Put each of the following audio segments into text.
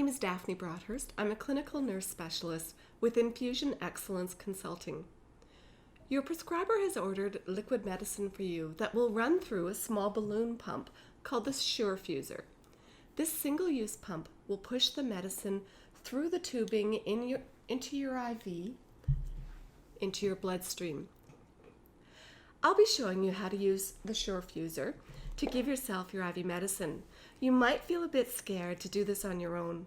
name is Daphne Broadhurst. I'm a clinical nurse specialist with Infusion Excellence Consulting. Your prescriber has ordered liquid medicine for you that will run through a small balloon pump called the Surefuser. This single-use pump will push the medicine through the tubing into your IV, into your bloodstream. I'll be showing you how to use the Surefuser to give yourself your IV medicine. You might feel a bit scared to do this on your own.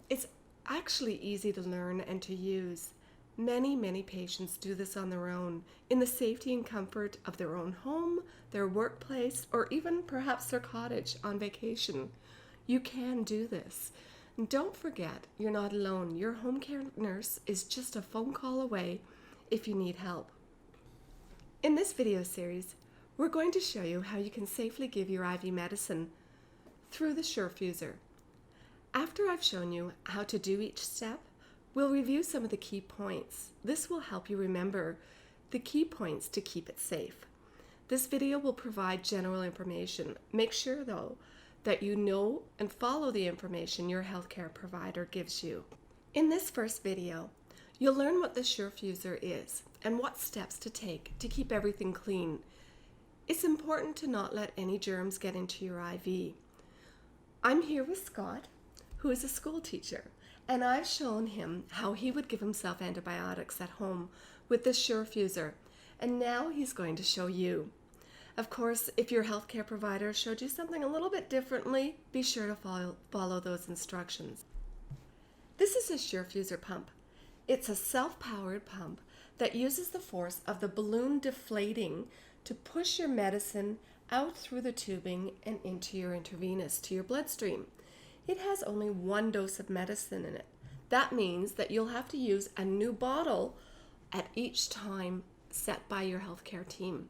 It's actually easy to learn and to use. Many patients do this on their own, in the safety and comfort of their own home, their workplace, or even perhaps their cottage on vacation. You can do this. And don't forget, you're not alone. Your home care nurse is just a phone call away if you need help. In this video series, we're going to show you how you can safely give your IV medicine through the Surefuser. After I've shown you how to do each step, we'll review some of the key points. This will help you remember the key points to keep it safe. This video will provide general information. Make sure, though, that you know and follow the information your healthcare provider gives you. In this first video, you'll learn what the Surefuser is and what steps to take to keep everything clean. It's important to not let any germs get into your IV. I'm here with Scott, who is a school teacher, and I've shown him how he would give himself antibiotics at home with the Surefuser, and now he's going to show you. Of course, if your healthcare provider showed you something a little bit differently, be sure to follow those instructions. This is a Surefuser pump. It's a self-powered pump that uses the force of the balloon deflating to push your medicine out through the tubing and into your intravenous, to your bloodstream. It has only one dose of medicine in it. That means that you'll have to use a new bottle at each time set by your healthcare team.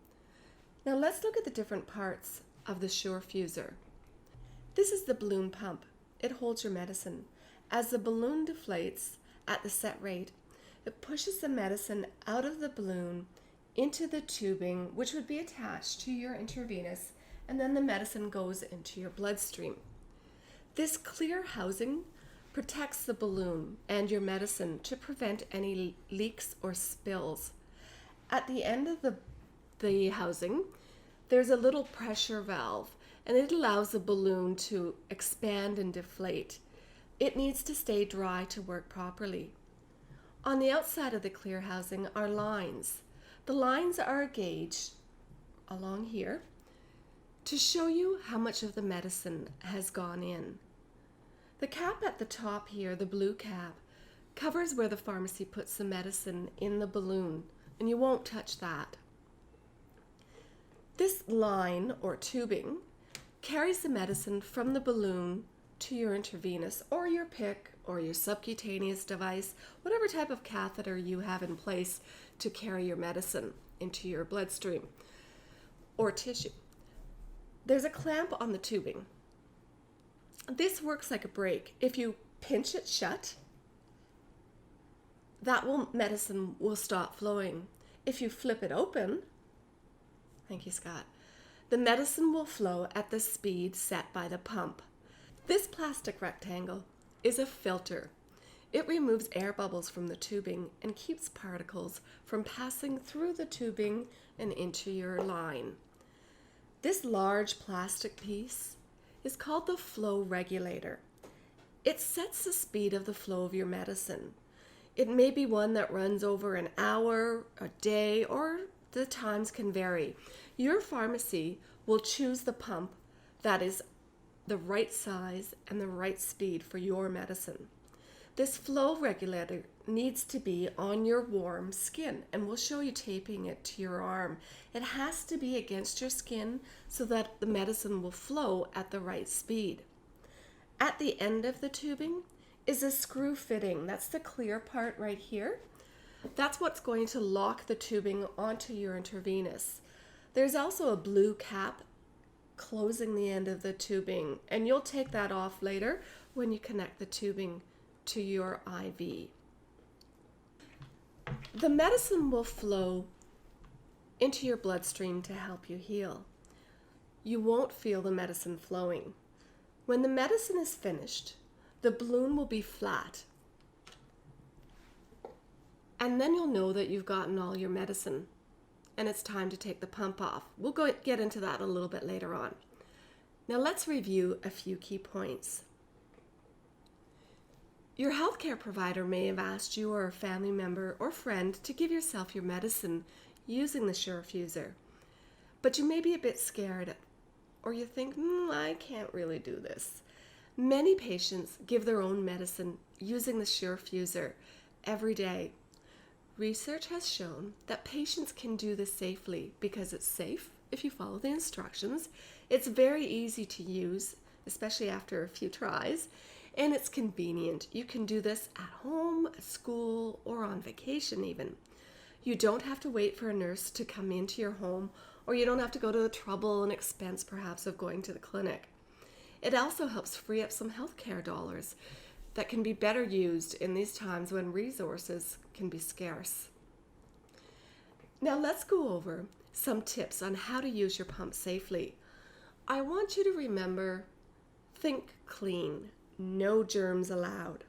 Now let's look at the different parts of the Surefuser. This is the balloon pump. It holds your medicine. As the balloon deflates at the set rate, it pushes the medicine out of the balloon into the tubing, which would be attached to your intravenous, and then the medicine goes into your bloodstream. This clear housing protects the balloon and your medicine to prevent any leaks or spills. At the end of the housing, there's a little pressure valve, and it allows the balloon to expand and deflate. It needs to stay dry to work properly. On the outside of the clear housing are lines. The lines are a gauge along here to show you how much of the medicine has gone in. The cap at the top here, the blue cap, covers where the pharmacy puts the medicine in the balloon, and you won't touch that. This line or tubing carries the medicine from the balloon to your intravenous or your PICC or your subcutaneous device, whatever type of catheter you have in place to carry your medicine into your bloodstream or tissue. There's a clamp on the tubing. This works like a brake. If you pinch it shut, medicine will stop flowing. If you flip it open, thank you, Scott, the medicine will flow at the speed set by the pump. This plastic rectangle is a filter. It removes air bubbles from the tubing and keeps particles from passing through the tubing and into your line. This large plastic piece is called the flow regulator. It sets the speed of the flow of your medicine. It may be one that runs over an hour, a day, or the times can vary. Your pharmacy will choose the pump that is the right size and the right speed for your medicine. This flow regulator needs to be on your warm skin, and we'll show you taping it to your arm. It has to be against your skin so that the medicine will flow at the right speed. At the end of the tubing is a screw fitting. That's the clear part right here. That's what's going to lock the tubing onto your intravenous. There's also a blue cap closing the end of the tubing, and you'll take that off later when you connect the tubing to your IV. The medicine will flow into your bloodstream to help you heal. You won't feel the medicine flowing. When the medicine is finished, the balloon will be flat. And then you'll know that you've gotten all your medicine and it's time to take the pump off. We'll get into that a little bit later on. Now let's review a few key points. Your healthcare provider may have asked you or a family member or friend to give yourself your medicine using the Surefuser, but you may be a bit scared or you think, I can't really do this. Many patients give their own medicine using the Surefuser every day. Research has shown that patients can do this safely because it's safe if you follow the instructions. It's very easy to use, especially after a few tries, and it's convenient. You can do this at home, at school, or on vacation even. You don't have to wait for a nurse to come into your home, or you don't have to go to the trouble and expense perhaps of going to the clinic. It also helps free up some healthcare dollars that can be better used in these times when resources can be scarce. Now let's go over some tips on how to use your pump safely. I want you to remember, think clean, no germs allowed.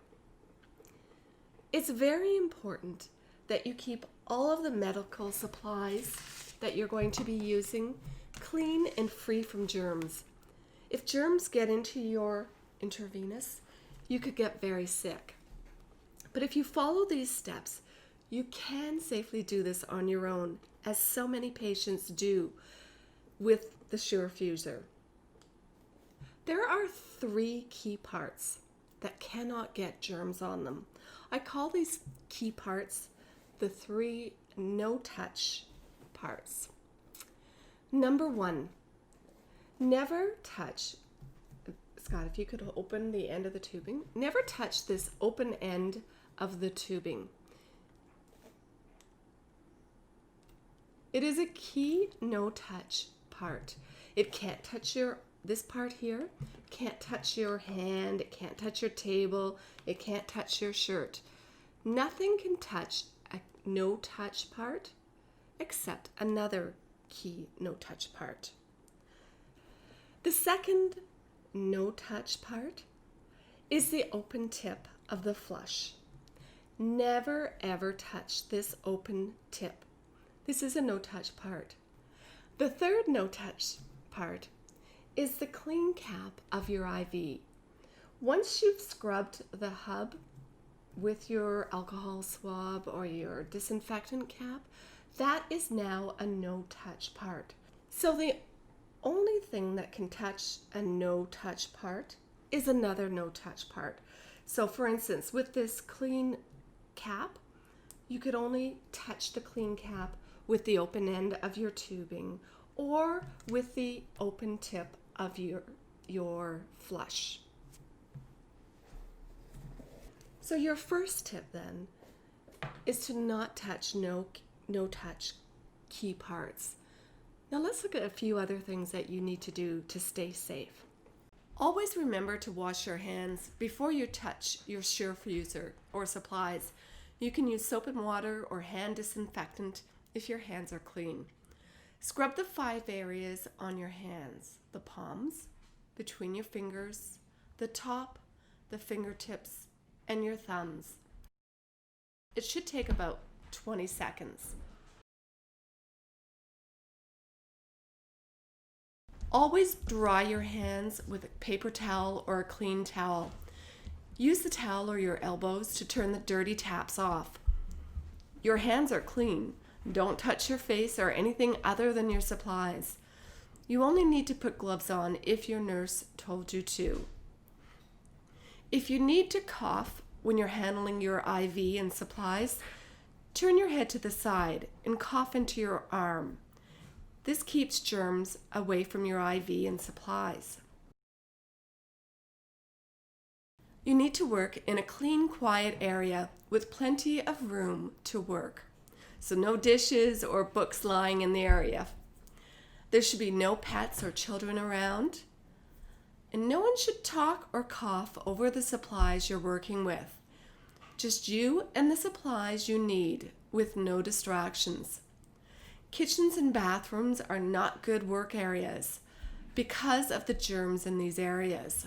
It's very important that you keep all of the medical supplies that you're going to be using clean and free from germs. If germs get into your intravenous, you could get very sick. But if you follow these steps, you can safely do this on your own, as so many patients do with the Surefuser. There are 3 key parts that cannot get germs on them. I call these key parts the 3 no-touch parts. Number 1, never touch, Scott, if you could open the end of the tubing, never touch this open end of the tubing. It is a key no-touch part. It can't touch this part here, can't touch your hand, it can't touch your table, it can't touch your shirt. Nothing can touch a no-touch part except another key no-touch part. The second no-touch part is the open tip of the flush. Never ever touch this open tip. This is a no-touch part. The third no-touch part is the clean cap of your IV. Once you've scrubbed the hub with your alcohol swab or your disinfectant cap, that is now a no-touch part. So the only thing that can touch a no-touch part is another no-touch part. So for instance, with this clean cap, you could only touch the clean cap with the open end of your tubing or with the open tip of your flush. So your first tip then is to not touch no-touch key parts. Now let's look at a few other things that you need to do to stay safe. Always remember to wash your hands before you touch your Surefuser or supplies. You can use soap and water or hand disinfectant if your hands are clean. Scrub the 5 areas on your hands: the palms, between your fingers, the top, the fingertips, and your thumbs. It should take about 20 seconds. Always dry your hands with a paper towel or a clean towel. Use the towel or your elbows to turn the dirty taps off. Your hands are clean. Don't touch your face or anything other than your supplies. You only need to put gloves on if your nurse told you to. If you need to cough when you're handling your IV and supplies, turn your head to the side and cough into your arm. This keeps germs away from your IV and supplies. You need to work in a clean, quiet area with plenty of room to work. So no dishes or books lying in the area. There should be no pets or children around. And no one should talk or cough over the supplies you're working with. Just you and the supplies you need with no distractions. Kitchens and bathrooms are not good work areas because of the germs in these areas.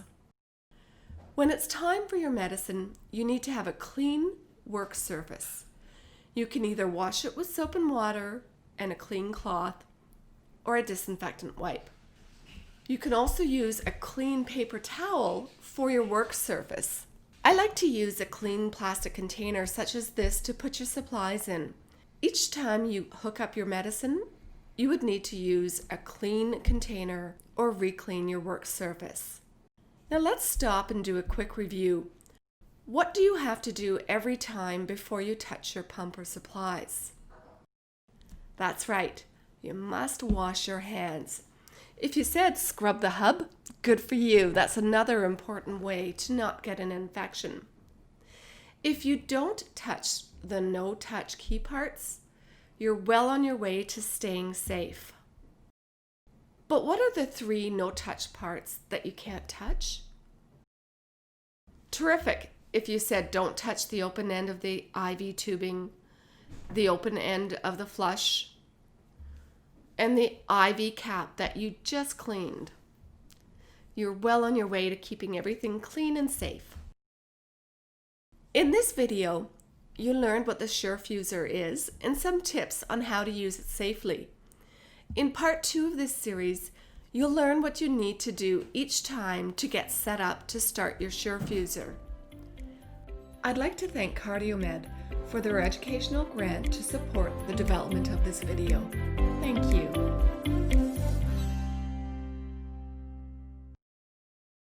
When it's time for your medicine, you need to have a clean work surface. You can either wash it with soap and water and a clean cloth or a disinfectant wipe. You can also use a clean paper towel for your work surface. I like to use a clean plastic container such as this to put your supplies in. Each time you hook up your medicine, you would need to use a clean container or re-clean your work surface. Now let's stop and do a quick review. What do you have to do every time before you touch your pump or supplies? That's right, you must wash your hands. If you said scrub the hub, good for you. That's another important way to not get an infection. If you don't touch the no-touch key parts, you're well on your way to staying safe. But what are the 3 no-touch parts that you can't touch? Terrific. If you said don't touch the open end of the IV tubing, the open end of the flush, and the IV cap that you just cleaned. You're well on your way to keeping everything clean and safe. In this video, you learned what the Surefuser is and some tips on how to use it safely. In part 2 of this series, you'll learn what you need to do each time to get set up to start your Surefuser. I'd like to thank CardioMed for their educational grant to support the development of this video. Thank you.